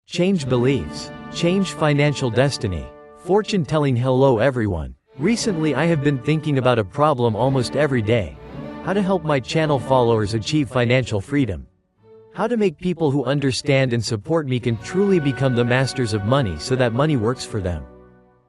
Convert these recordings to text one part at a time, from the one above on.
Change beliefs. Change financial destiny. Fortune telling. Hello everyone. Recently I have been thinking about a problem almost every day. How to help my channel followers achieve financial freedom. How to make people who understand and support me can truly become the masters of money so that money works for them.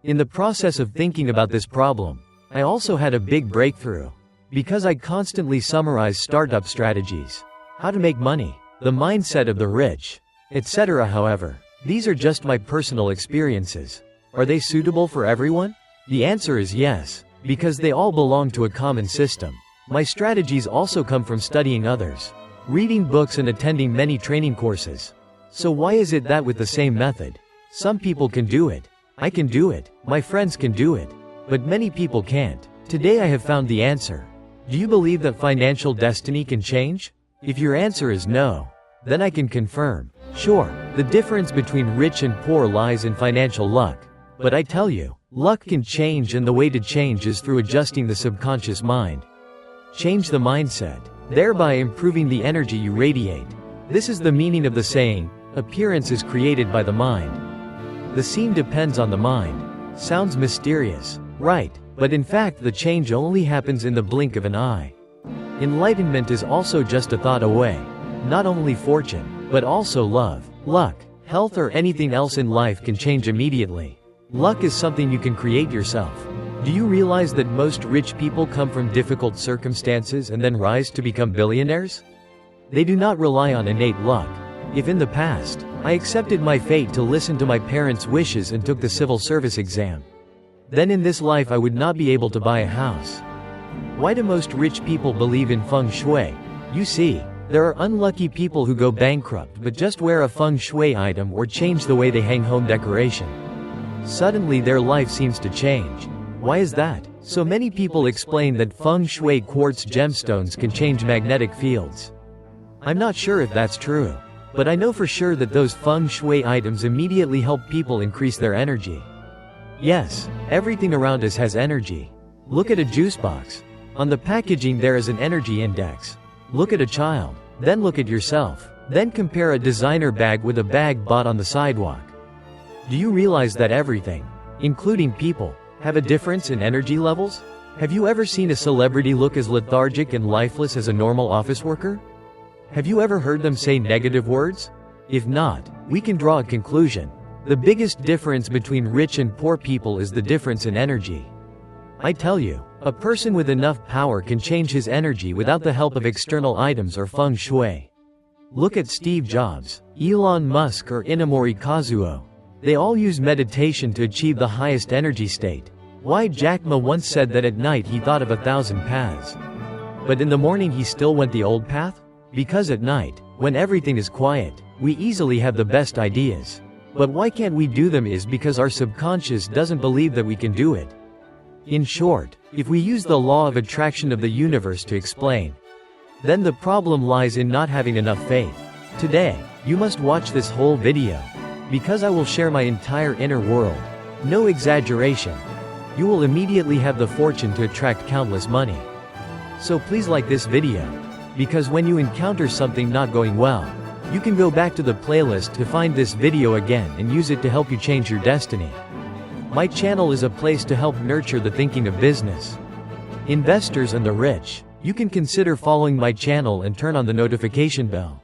In the process of thinking about this problem, I also had a big breakthrough. Because I constantly summarize startup strategies, how to make money, the mindset of the rich, etc. However, these are just my personal experiences. Are they suitable for everyone? The answer is yes, because they all belong to a common system. My strategies also come from studying others, reading books and attending many training courses. So why is it that with the same method, some people can do it, I can do it, my friends can do it, but many people can't? Today I have found the answer. Do you believe that financial destiny can change? If your answer is no, then I can confirm. Sure, the difference between rich and poor lies in financial luck. But I tell you, luck can change, and the way to change is through adjusting the subconscious mind. Change the mindset, thereby improving the energy you radiate. This is the meaning of the saying, appearance is created by the mind. The scene depends on the mind. Sounds mysterious, right? But in fact the change only happens in the blink of an eye. Enlightenment is also just a thought away. Not only fortune, but also love, luck, health or anything else in life can change immediately. Luck is something you can create yourself. Do you realize that most rich people come from difficult circumstances and then rise to become billionaires? They do not rely on innate luck. If in the past, I accepted my fate to listen to my parents' wishes and took the civil service exam, then in this life I would not be able to buy a house. Why do most rich people believe in feng shui? You see, there are unlucky people who go bankrupt but just wear a feng shui item or change the way they hang home decoration. Suddenly their life seems to change. Why is that? So many people explain that feng shui quartz gemstones can change magnetic fields. I'm not sure if that's true, but I know for sure that those feng shui items immediately help people increase their energy. Yes, everything around us has energy. Look at a juice box. On the packaging there is an energy index. Look at a child. Then look at yourself. Then compare a designer bag with a bag bought on the sidewalk. Do you realize that everything, including people, have a difference in energy levels? Have you ever seen a celebrity look as lethargic and lifeless as a normal office worker? Have you ever heard them say negative words? If not, we can draw a conclusion. The biggest difference between rich and poor people is the difference in energy. I tell you, a person with enough power can change his energy without the help of external items or feng shui. Look at Steve Jobs, Elon Musk or Inamori Kazuo. They all use meditation to achieve the highest energy state. Why? Jack Ma once said that at night he thought of 1,000 paths. But in the morning he still went the old path? Because at night, when everything is quiet, we easily have the best ideas. But why can't we do them is because our subconscious doesn't believe that we can do it. In short, if we use the law of attraction of the universe to explain, then the problem lies in not having enough faith. Today, you must watch this whole video, because I will share my entire inner world. No exaggeration. You will immediately have the fortune to attract countless money. So please like this video, because when you encounter something not going well, you can go back to the playlist to find this video again and use it to help you change your destiny. My channel is a place to help nurture the thinking of business, investors and the rich. You can consider following my channel and turn on the notification bell.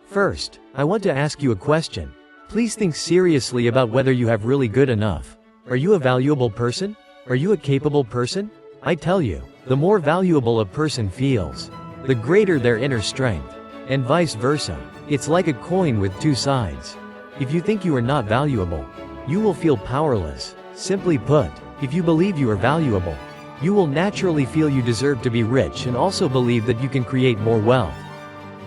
First, I want to ask you a question. Please think seriously about whether you have really good enough. Are you a valuable person? Are you a capable person? I tell you, the more valuable a person feels, the greater their inner strength, and vice versa. It's like a coin with two sides. If you think you are not valuable, you will feel powerless. Simply put, if you believe you are valuable, you will naturally feel you deserve to be rich and also believe that you can create more wealth.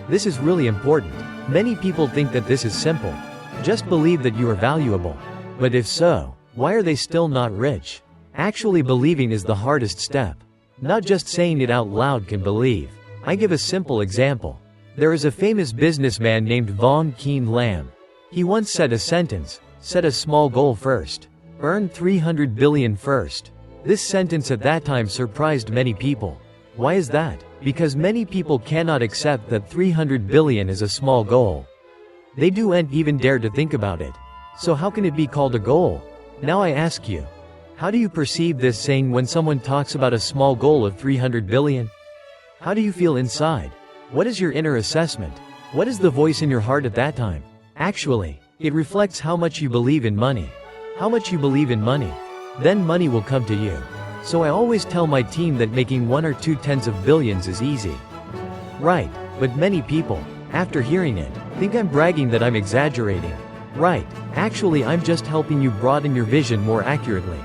This is really important. Many people think that this is simple. Just believe that you are valuable. But if so, why are they still not rich? Actually believing is the hardest step. Not just saying it out loud can believe. I give a simple example. There is a famous businessman named Vong Keen Lam. He once said a sentence, set a small goal first, earn 300 billion first. This sentence at that time surprised many people. Why is that? Because many people cannot accept that 300 billion is a small goal. They don't even dare to think about it. So how can it be called a goal? Now I ask you, how do you perceive this saying when someone talks about a small goal of 300 billion? How do you feel inside? What is your inner assessment? What is the voice in your heart at that time? Actually, it reflects how much you believe in money. How much you believe in money. Then money will come to you. So I always tell my team that making 1 or 2 tens of billions is easy. Right, but many people, after hearing it, think I'm bragging that I'm exaggerating. Right, actually I'm just helping you broaden your vision more accurately.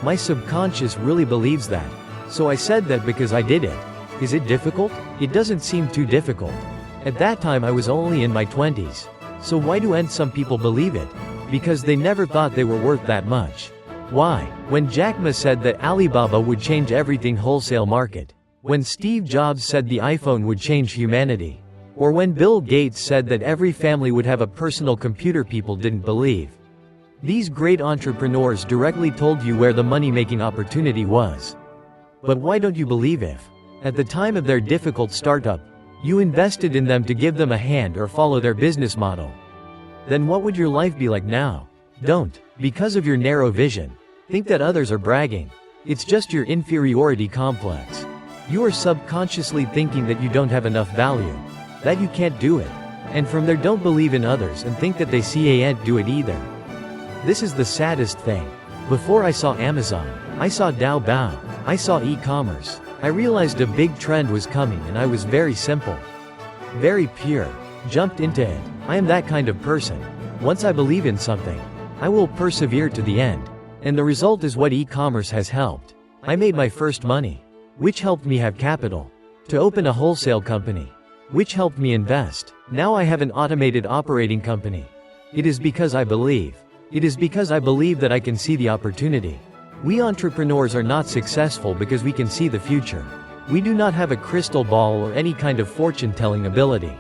My subconscious really believes that. So I said that because I did it. Is it difficult? It doesn't seem too difficult. At that time I was only in my 20s. So why do some people believe it? Because they never thought they were worth that much. Why? When Jack Ma said that Alibaba would change everything wholesale market. When Steve Jobs said the iPhone would change humanity. Or when Bill Gates said that every family would have a personal computer, people didn't believe. These great entrepreneurs directly told you where the money-making opportunity was. But why don't you believe if, at the time of their difficult startup, you invested in them to give them a hand or follow their business model? Then what would your life be like now? Don't, because of your narrow vision, think that others are bragging. It's just your inferiority complex. You are subconsciously thinking that you don't have enough value, that you can't do it. And from there don't believe in others and think that they can't do it either. This is the saddest thing. Before I saw Amazon, I saw Taobao, I saw e-commerce. I realized a big trend was coming and I was very simple. Very pure. Jumped into it. I am that kind of person. Once I believe in something, I will persevere to the end. And the result is what e-commerce has helped. I made my first money, which helped me have capital to open a wholesale company, which helped me invest. Now I have an automated operating company. It is because I believe. It is because I believe that I can see the opportunity. We entrepreneurs are not successful because we can see the future. We do not have a crystal ball or any kind of fortune-telling ability.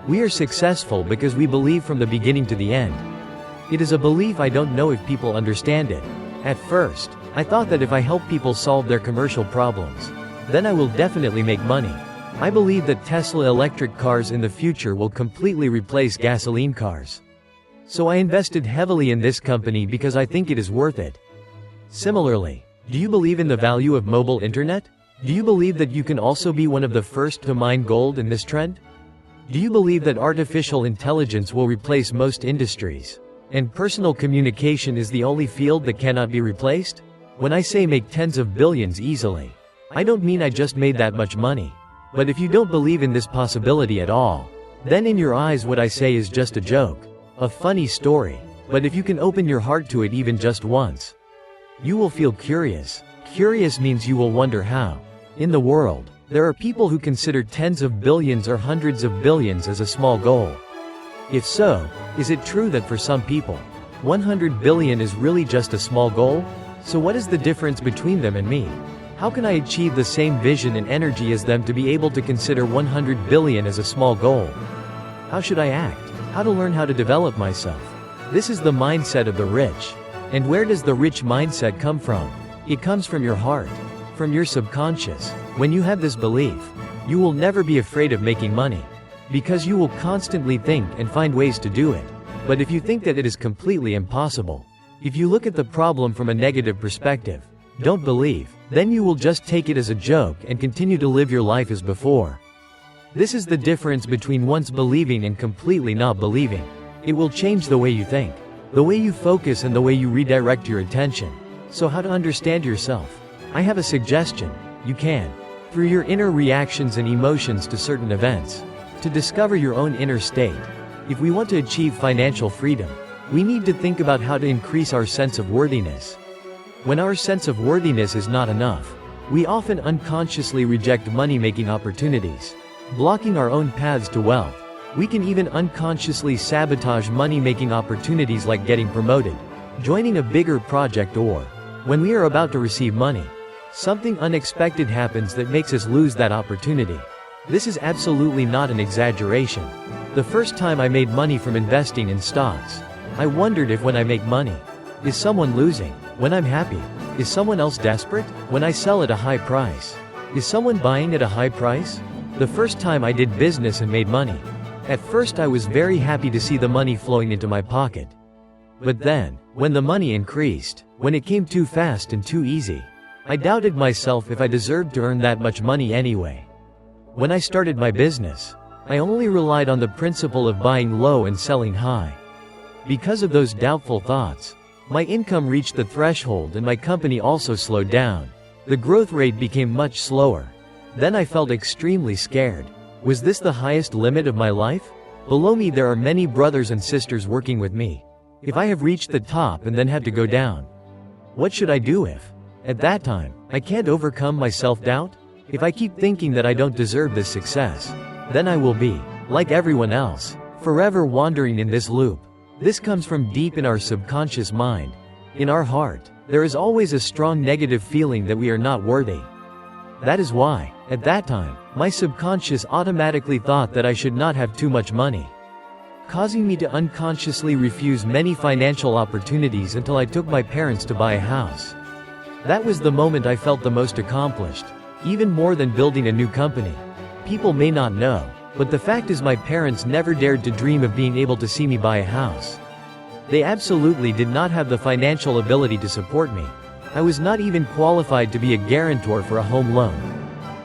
We are successful because we believe from the beginning to the end. It is a belief. I don't know if people understand it. At first, I thought that if I help people solve their commercial problems, then I will definitely make money. I believe that Tesla electric cars in the future will completely replace gasoline cars. So I invested heavily in this company because I think it is worth it. Similarly, do you believe in the value of mobile internet? Do you believe that you can also be one of the first to mine gold in this trend? Do you believe that artificial intelligence will replace most industries, and personal communication is the only field that cannot be replaced? When I say make tens of billions easily, I don't mean I just made that much money. But if you don't believe in this possibility at all, then in your eyes what I say is just a joke, a funny story. But if you can open your heart to it even just once, you will feel curious. Curious means you will wonder how, in the world, there are people who consider tens of billions or hundreds of billions as a small goal. If so, is it true that for some people, 100 billion is really just a small goal? So what is the difference between them and me? How can I achieve the same vision and energy as them to be able to consider 100 billion as a small goal? How should I act? How to learn how to develop myself? This is the mindset of the rich. And where does the rich mindset come from? It comes from your heart, from your subconscious. When you have this belief, you will never be afraid of making money, because you will constantly think and find ways to do it. But if you think that it is completely impossible, if you look at the problem from a negative perspective, don't believe, then you will just take it as a joke and continue to live your life as before. This is the difference between once believing and completely not believing. It will change the way you think, the way you focus, and the way you redirect your attention. So how to understand yourself? I have a suggestion. You can, through your inner reactions and emotions to certain events, to discover your own inner state. If we want to achieve financial freedom, we need to think about how to increase our sense of worthiness. When our sense of worthiness is not enough, we often unconsciously reject money-making opportunities, blocking our own paths to wealth. We can even unconsciously sabotage money-making opportunities like getting promoted, joining a bigger project, or, when we are about to receive money, something unexpected happens that makes us lose that opportunity. This is absolutely not an exaggeration. The first time I made money from investing in stocks, I wondered if when I make money, is someone losing? When I'm happy, is someone else desperate? When I sell at a high price, is someone buying at a high price? The first time I did business and made money, At first I was very happy to see the money flowing into my pocket. But then, when the money increased, when it came too fast and too easy, I doubted myself if I deserved to earn that much money anyway. When I started my business, I only relied on the principle of buying low and selling high. Because of those doubtful thoughts, my income reached the threshold and my company also slowed down. The growth rate became much slower. Then I felt extremely scared. Was this the highest limit of my life? Below me there are many brothers and sisters working with me. If I have reached the top and then have to go down, what should I do if, at that time, I can't overcome my self-doubt? If I keep thinking that I don't deserve this success, then I will be, like everyone else, forever wandering in this loop. This comes from deep in our subconscious mind. In our heart, there is always a strong negative feeling that we are not worthy. That is why, at that time, my subconscious automatically thought that I should not have too much money, causing me to unconsciously refuse many financial opportunities until I took my parents to buy a house. That was the moment I felt the most accomplished, even more than building a new company. People may not know, but the fact is my parents never dared to dream of being able to see me buy a house. They absolutely did not have the financial ability to support me. I was not even qualified to be a guarantor for a home loan.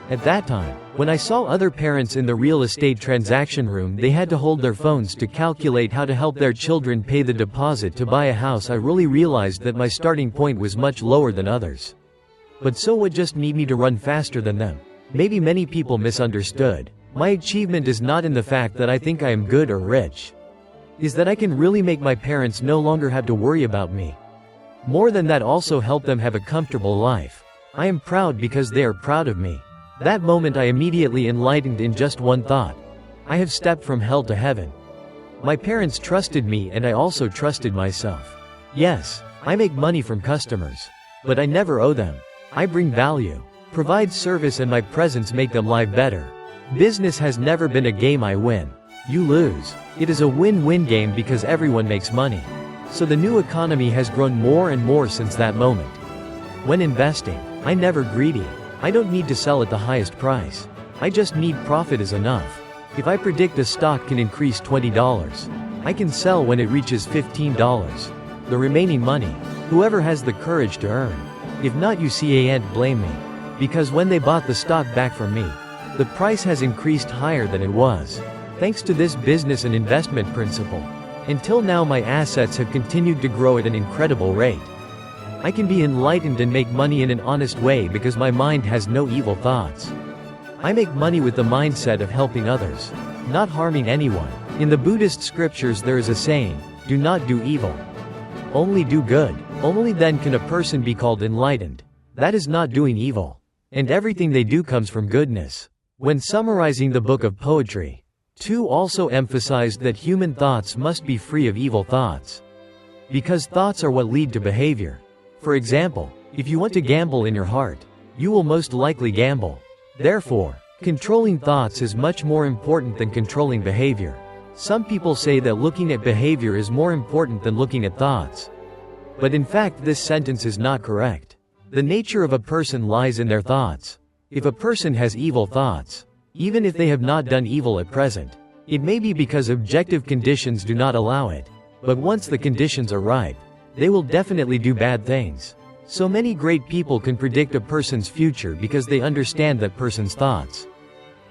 At that time, when I saw other parents in the real estate transaction room, they had to hold their phones to calculate how to help their children pay the deposit to buy a house. I really realized that my starting point was much lower than others. But so what? Just need me to run faster than them? Maybe many people misunderstood. My achievement is not in the fact that I think I am good or rich. Is that I can really make my parents no longer have to worry about me. More than that, also help them have a comfortable life. I am proud because they are proud of me. That moment I immediately enlightened in just one thought. I have stepped from hell to heaven. My parents trusted me and I also trusted myself. Yes, I make money from customers. But I never owe them. I bring value, provide service, and my presence make them live better. Business has never been a game I win, you lose. It is a win-win game because everyone makes money. So the new economy has grown more and more since that moment. When investing, I never greedy. I don't need to sell at the highest price. I just need profit is enough. If I predict a stock can increase $20, I can sell when it reaches $15. The remaining money, whoever has the courage to earn. If not, you can't blame me. Because when they bought the stock back from me, the price has increased higher than it was. Thanks to this business and investment principle. Until now my assets have continued to grow at an incredible rate. I can be enlightened and make money in an honest way because my mind has no evil thoughts. I make money with the mindset of helping others, not harming anyone. In the Buddhist scriptures there is a saying, do not do evil. Only do good. Only then can a person be called enlightened. That is not doing evil. And everything they do comes from goodness. When summarizing the book of poetry, Tu also emphasized that human thoughts must be free of evil thoughts. Because thoughts are what lead to behavior. For example, if you want to gamble in your heart, you will most likely gamble. Therefore, controlling thoughts is much more important than controlling behavior. Some people say that looking at behavior is more important than looking at thoughts. But in fact this sentence is not correct. The nature of a person lies in their thoughts. If a person has evil thoughts, even if they have not done evil at present, it may be because objective conditions do not allow it. But once the conditions are ripe, they will definitely do bad things. So many great people can predict a person's future because they understand that person's thoughts.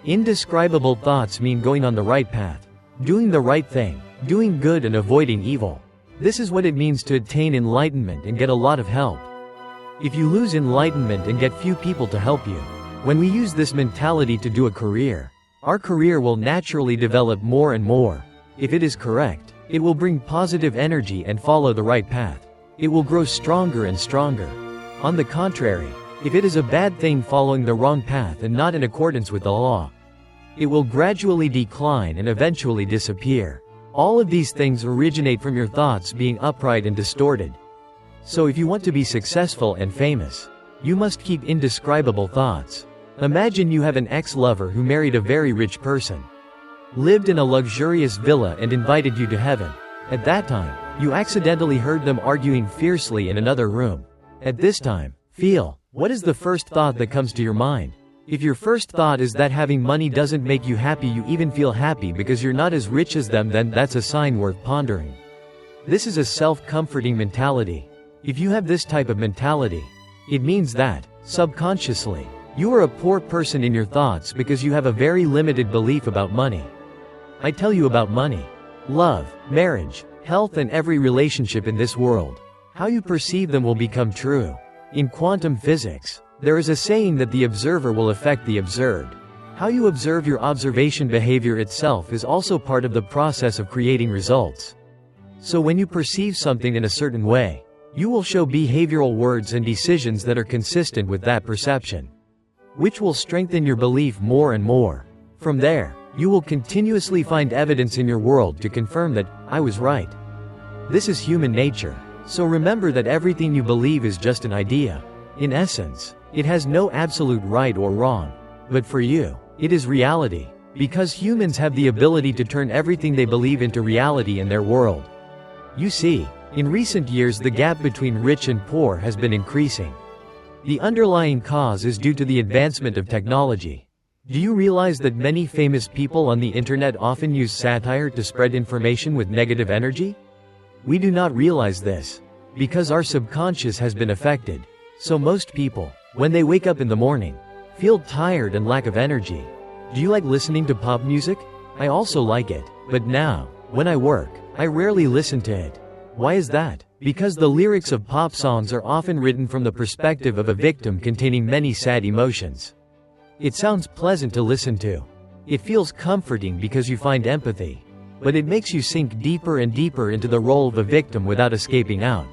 Indescribable thoughts mean going on the right path, doing the right thing, doing good and avoiding evil. This is what it means to attain enlightenment and get a lot of help. If you lose enlightenment and get few people to help you, when we use this mentality to do a career, our career will naturally develop more and more. If it is correct, it will bring positive energy and follow the right path. It will grow stronger and stronger. On the contrary, if it is a bad thing following the wrong path and not in accordance with the law, it will gradually decline and eventually disappear. All of these things originate from your thoughts being upright and distorted. So if you want to be successful and famous, you must keep indescribable thoughts. Imagine you have an ex-lover who married a very rich person, lived in a luxurious villa and invited you to heaven. At that time, you accidentally heard them arguing fiercely in another room. At this time, feel, what is the first thought that comes to your mind? If your first thought is that having money doesn't make you happy, you even feel happy because you're not as rich as them, then that's a sign worth pondering. This is a self-comforting mentality. If you have this type of mentality, it means that, subconsciously, you are a poor person in your thoughts because you have a very limited belief about money. I tell you about money, love, marriage, health, and every relationship in this world. How you perceive them will become true. In quantum physics, there is a saying that the observer will affect the observed. How you observe your observation behavior itself is also part of the process of creating results. So when you perceive something in a certain way, you will show behavioral words and decisions that are consistent with that perception, which will strengthen your belief more and more. From there, you will continuously find evidence in your world to confirm that, I was right. This is human nature. So remember that everything you believe is just an idea. In essence, it has no absolute right or wrong. But for you, it is reality. Because humans have the ability to turn everything they believe into reality in their world. You see, in recent years the gap between rich and poor has been increasing. The underlying cause is due to the advancement of technology. Do you realize that many famous people on the internet often use satire to spread information with negative energy? We do not realize this, because our subconscious has been affected. So most people, when they wake up in the morning, feel tired and lack of energy. Do you like listening to pop music? I also like it, but now, when I work, I rarely listen to it. Why is that? Because the lyrics of pop songs are often written from the perspective of a victim containing many sad emotions. It sounds pleasant to listen to. It feels comforting because you find empathy. But it makes you sink deeper and deeper into the role of a victim without escaping out.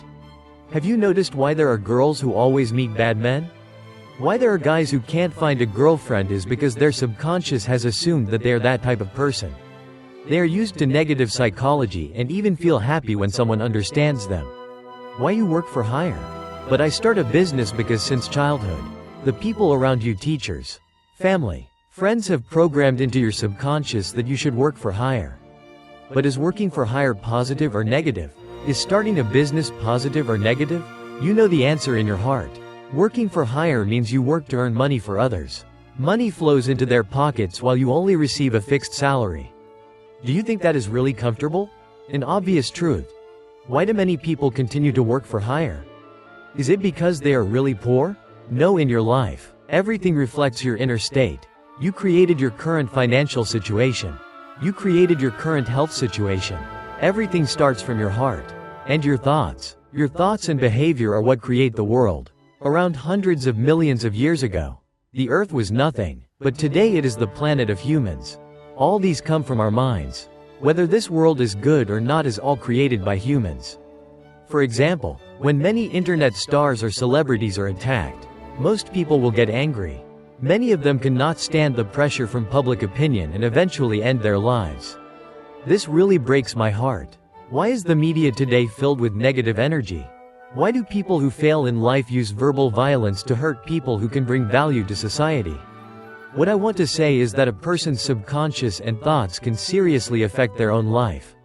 Have you noticed why there are girls who always meet bad men? Why there are guys who can't find a girlfriend is because their subconscious has assumed that they are that type of person. They are used to negative psychology and even feel happy when someone understands them. Why you work for hire? But I start a business because since childhood, the people around you, teachers, family, friends, have programmed into your subconscious that you should work for hire. But is working for hire positive or negative? Is starting a business positive or negative? You know the answer in your heart. Working for hire means you work to earn money for others. Money flows into their pockets while you only receive a fixed salary. Do you think that is really comfortable? An obvious truth. Why do many people continue to work for hire? Is it because they are really poor? No, in your life, everything reflects your inner state. You created your current financial situation. You created your current health situation. Everything starts from your heart. And your thoughts. Your thoughts and behavior are what create the world. Around hundreds of millions of years ago, the earth was nothing, but today it is the planet of humans. All these come from our minds. Whether this world is good or not is all created by humans. For example, when many internet stars or celebrities are attacked, most people will get angry. Many of them cannot stand the pressure from public opinion and eventually end their lives. This really breaks my heart. Why is the media today filled with negative energy? Why do people who fail in life use verbal violence to hurt people who can bring value to society? What I want to say is that a person's subconscious and thoughts can seriously affect their own life.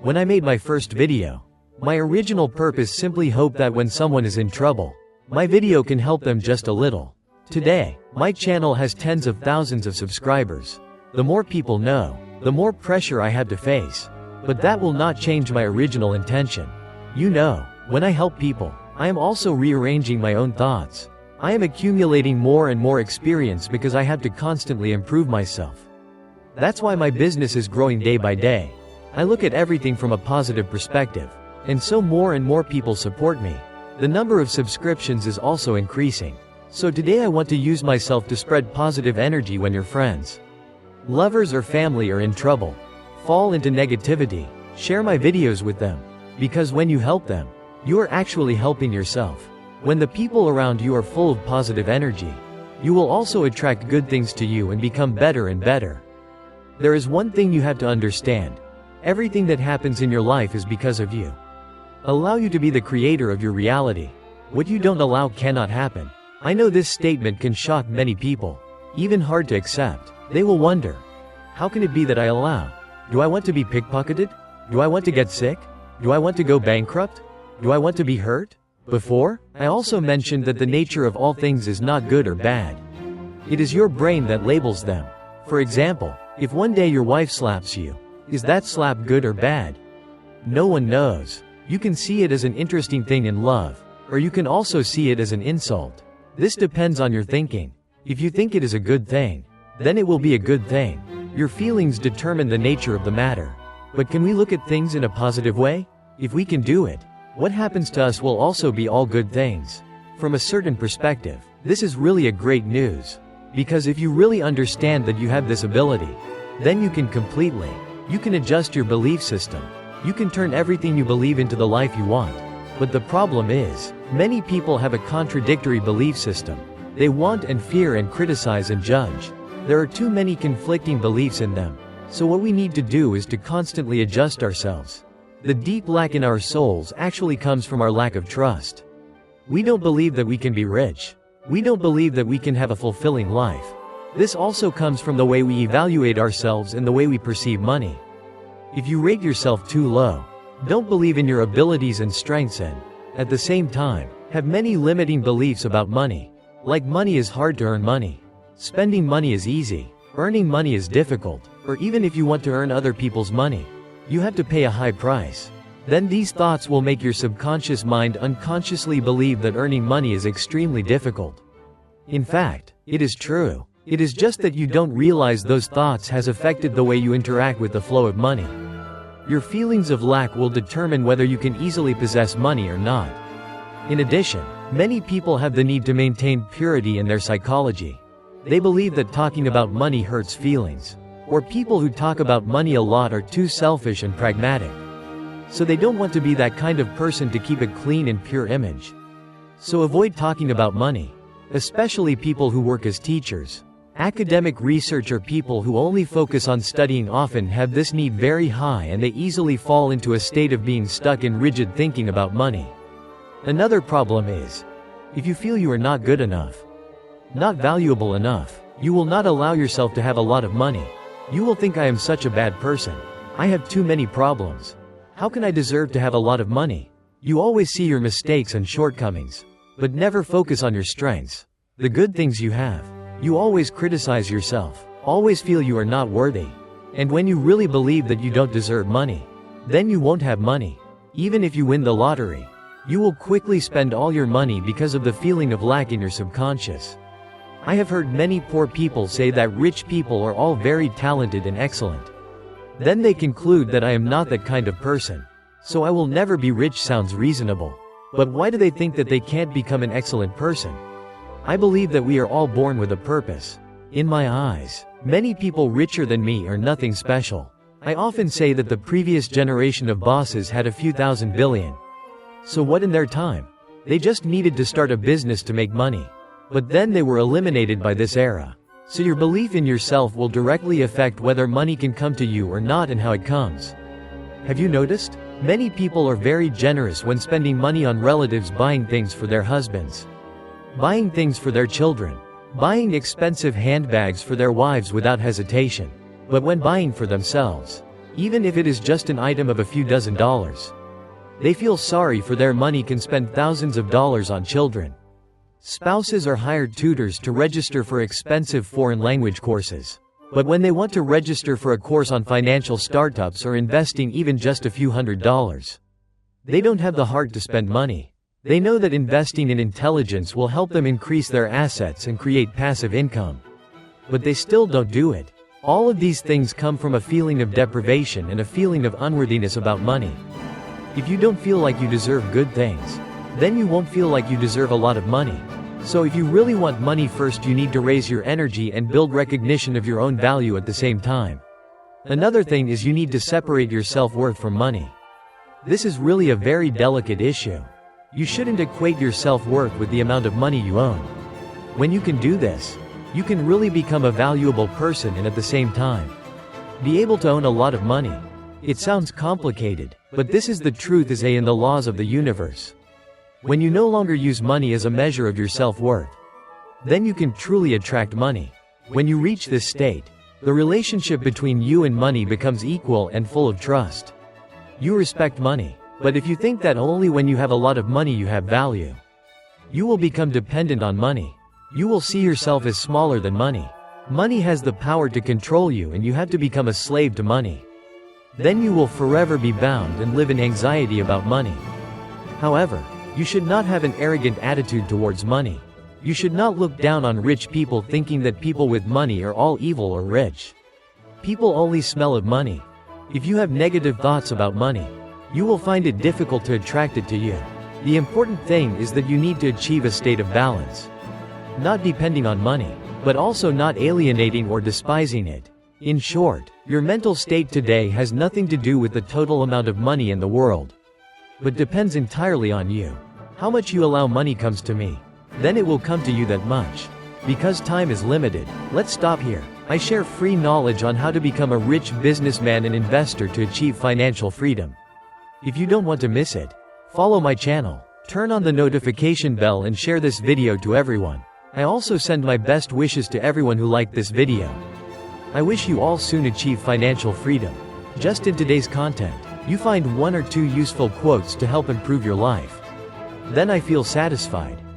When I made my first video, my original purpose simply hoped that when someone is in trouble, my video can help them just a little. Today, my channel has tens of thousands of subscribers. The more people know, the more pressure I have to face. But that will not change my original intention. You know, when I help people, I am also rearranging my own thoughts. I am accumulating more and more experience because I have to constantly improve myself. That's why my business is growing day by day. I look at everything from a positive perspective. And so more and more people support me. The number of subscriptions is also increasing. So today I want to use myself to spread positive energy when your friends, lovers or family are in trouble, fall into negativity. Share my videos with them. Because when you help them, you are actually helping yourself. When the people around you are full of positive energy, you will also attract good things to you and become better and better. There is one thing you have to understand. Everything that happens in your life is because of you. Allow you to be the creator of your reality. What you don't allow cannot happen. I know this statement can shock many people. Even hard to accept. They will wonder, how can it be that I allow? Do I want to be pickpocketed? Do I want to get sick? Do I want to go bankrupt? Do I want to be hurt? Before, I also mentioned that the nature of all things is not good or bad. It is your brain that labels them. For example, if one day your wife slaps you, is that slap good or bad? No one knows. You can see it as an interesting thing in love, or you can also see it as an insult. This depends on your thinking. If you think it is a good thing, then it will be a good thing. Your feelings determine the nature of the matter. But can we look at things in a positive way? If we can do it, what happens to us will also be all good things. From a certain perspective, this is really a great news. Because if you really understand that you have this ability, then you can adjust your belief system. You can turn everything you believe into the life you want. But the problem is, many people have a contradictory belief system. They want and fear and criticize and judge. There are too many conflicting beliefs in them. So what we need to do is to constantly adjust ourselves. The deep lack in our souls actually comes from our lack of trust. We don't believe that we can be rich. We don't believe that we can have a fulfilling life. This also comes from the way we evaluate ourselves and the way we perceive money. If you rate yourself too low, don't believe in your abilities and strengths and, at the same time, have many limiting beliefs about money. Like money is hard to earn money. Spending money is easy. Earning money is difficult. Or even if you want to earn other people's money, you have to pay a high price. Then these thoughts will make your subconscious mind unconsciously believe that earning money is extremely difficult. In fact, it is true. It is just that you don't realize those thoughts has affected the way you interact with the flow of money. Your feelings of lack will determine whether you can easily possess money or not. In addition, many people have the need to maintain purity in their psychology. They believe that talking about money hurts feelings. Or people who talk about money a lot are too selfish and pragmatic. So they don't want to be that kind of person to keep a clean and pure image. So avoid talking about money. Especially people who work as teachers. Academic research or people who only focus on studying often have this need very high and they easily fall into a state of being stuck in rigid thinking about money. Another problem is, if you feel you are not good enough, not valuable enough, you will not allow yourself to have a lot of money. You will think I am such a bad person. I have too many problems. How can I deserve to have a lot of money? You always see your mistakes and shortcomings, but never focus on your strengths, the good things you have. You always criticize yourself, always feel you are not worthy. And when you really believe that you don't deserve money, then you won't have money. Even if you win the lottery, you will quickly spend all your money because of the feeling of lack in your subconscious. I have heard many poor people say that rich people are all very talented and excellent. Then they conclude that I am not that kind of person. So I will never be rich sounds reasonable. But why do they think that they can't become an excellent person? I believe that we are all born with a purpose. In my eyes, many people richer than me are nothing special. I often say that the previous generation of bosses had a few thousand billion. So what in their time? They just needed to start a business to make money. But then they were eliminated by this era. So your belief in yourself will directly affect whether money can come to you or not and how it comes. Have you noticed? Many people are very generous when spending money on relatives buying things for their husbands, buying things for their children, buying expensive handbags for their wives without hesitation. But when buying for themselves, even if it is just an item of a few dozen dollars, they feel sorry for their money can spend thousands of dollars on children. Spouses are hired tutors to register for expensive foreign language courses. But when they want to register for a course on financial startups or investing even just a few $100s, they don't have the heart to spend money. They know that investing in intelligence will help them increase their assets and create passive income. But they still don't do it. All of these things come from a feeling of deprivation and a feeling of unworthiness about money. If you don't feel like you deserve good things, then you won't feel like you deserve a lot of money. So if you really want money first, you need to raise your energy and build recognition of your own value at the same time. Another thing is you need to separate your self-worth from money. This is really a very delicate issue. You shouldn't equate your self-worth with the amount of money you own. When you can do this, you can really become a valuable person and at the same time be able to own a lot of money. It sounds complicated, but this is the truth as in the laws of the universe. When you no longer use money as a measure of your self-worth, then you can truly attract money. When you reach this state, the relationship between you and money becomes equal and full of trust. You respect money, but if you think that only when you have a lot of money you have value, you will become dependent on money. you will see yourself as smaller than money. Money has the power to control you and you have to become a slave to money. Then you will forever be bound and live in anxiety about money. However, you should not have an arrogant attitude towards money. You should not look down on rich people thinking that people with money are all evil or rich. People only smell of money. If you have negative thoughts about money, you will find it difficult to attract it to you. The important thing is that you need to achieve a state of balance. Not depending on money, but also not alienating or despising it. In short, your mental state today has nothing to do with the total amount of money in the world, but depends entirely on you. How much you allow money comes to me, then it will come to you that much. Because time is limited, let's stop here. I share free knowledge on how to become a rich businessman and investor to achieve financial freedom. If you don't want to miss it, follow my channel, turn on the notification bell and share this video to everyone. I also send my best wishes to everyone who liked this video. I wish you all soon achieve financial freedom. Just in today's content, you find 1 or 2 useful quotes to help improve your life. Then I feel satisfied.